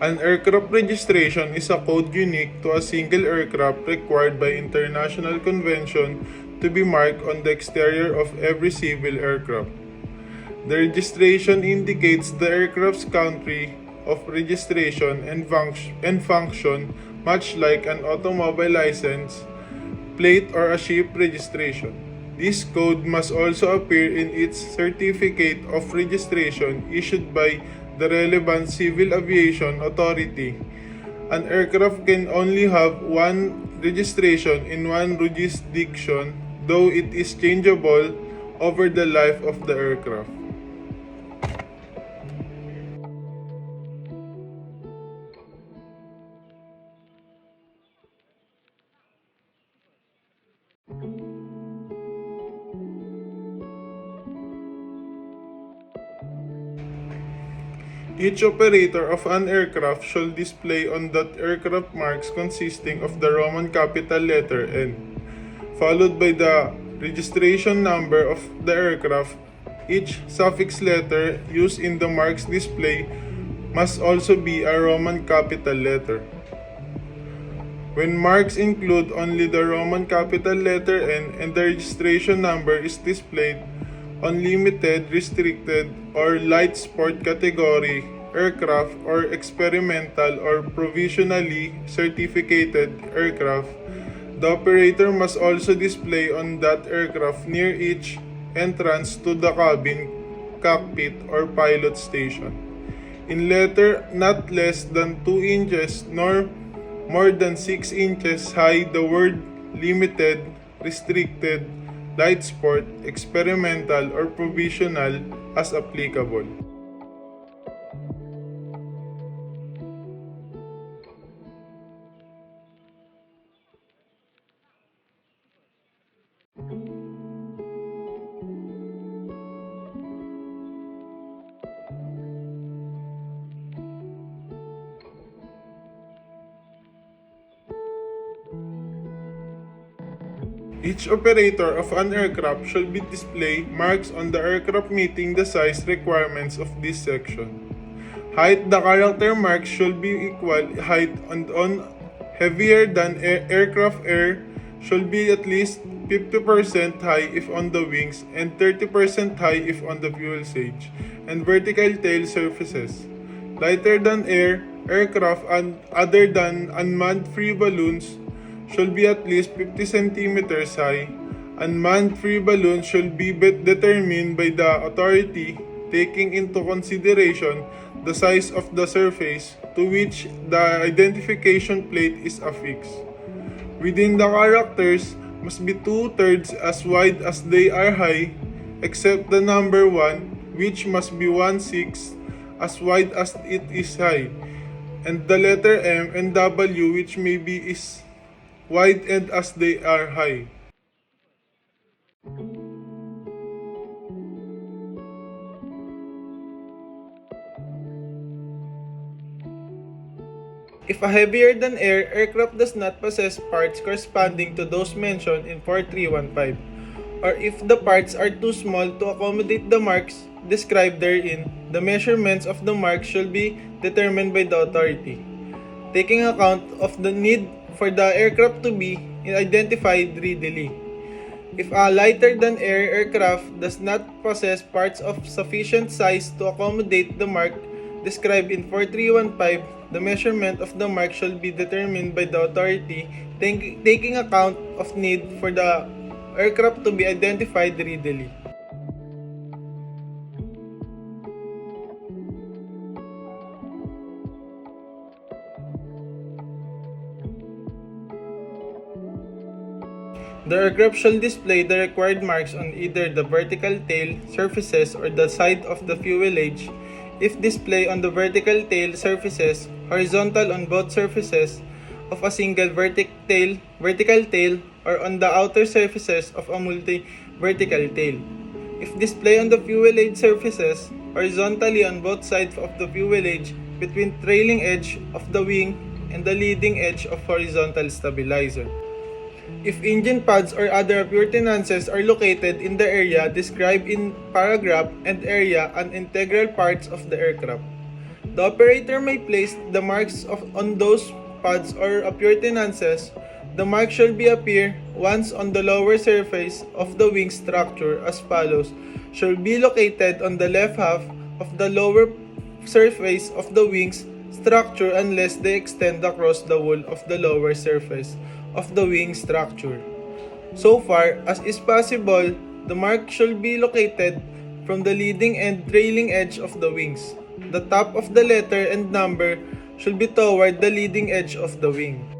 An aircraft registration is a code unique to a single aircraft required by international convention to be marked on the exterior of every civil aircraft. The registration indicates the aircraft's country of registration and function much like an automobile license plate or a ship registration. This code must also appear in its certificate of registration issued by the relevant civil aviation authority. An aircraft can only have one registration in one jurisdiction, though it is changeable over the life of the aircraft. Each operator of an aircraft shall display on that aircraft marks consisting of the Roman capital letter N, followed by the registration number of the aircraft. Each suffix letter used in the marks display must also be a Roman capital letter. When marks include only the Roman capital letter N and the registration number is displayed on limited, restricted, or light sport category aircraft or experimental or provisionally certificated aircraft, the operator must also display on that aircraft near each entrance to the cabin, cockpit, or pilot station, in letter not less than 2 inches nor more than 6 inches high, the word limited, restricted, light sport, experimental, or provisional as applicable. Each operator of an aircraft shall be display marks on the aircraft meeting the size requirements of this section. Height, the character marks should be equal height and on heavier than aircraft air should be at least 50% high if on the wings and 30% high if on the fuselage and vertical tail surfaces. Lighter than air aircraft and other than unmanned free balloons should be at least 50 centimeters high. Unmanned free balloons should be determined by the authority taking into consideration the size of the surface to which the identification plate is affixed. Within the characters must be 2/3 as wide as they are high, except the number 1, which must be 1/6 as wide as it is high, and the letter M and W, which may be is wide and as they are high. If a heavier than air aircraft does not possess parts corresponding to those mentioned in 4315, or if the parts are too small to accommodate the marks described therein, the measurements of the marks shall be determined by the authority, taking account of the need for the aircraft to be identified readily. If a lighter than air aircraft does not possess parts of sufficient size to accommodate the mark described in 4315, the measurement of the mark shall be determined by the authority, taking account of need for the aircraft to be identified readily. The aircraft shall display the required marks on either the vertical tail surfaces or the side of the fuselage. If display on the vertical tail surfaces, horizontal on both surfaces of a single vertical tail, or on the outer surfaces of a multi-vertical tail. If display on the fuselage surfaces, horizontally on both sides of the fuselage between trailing edge of the wing and the leading edge of horizontal stabilizer. If engine pads or other appurtenances are located in the area described in paragraph and area and integral parts of the aircraft. The operator may place the marks on those pads or appurtenances. The mark shall be appear once on the lower surface of the wing structure as follows: shall be located on the left half of the lower surface of the wings structure unless they extend across the wall of the lower surface of the wing structure. So far as is possible, the mark shall be located from the leading and trailing edge of the wings. The top of the letter and number should be toward the leading edge of the wing.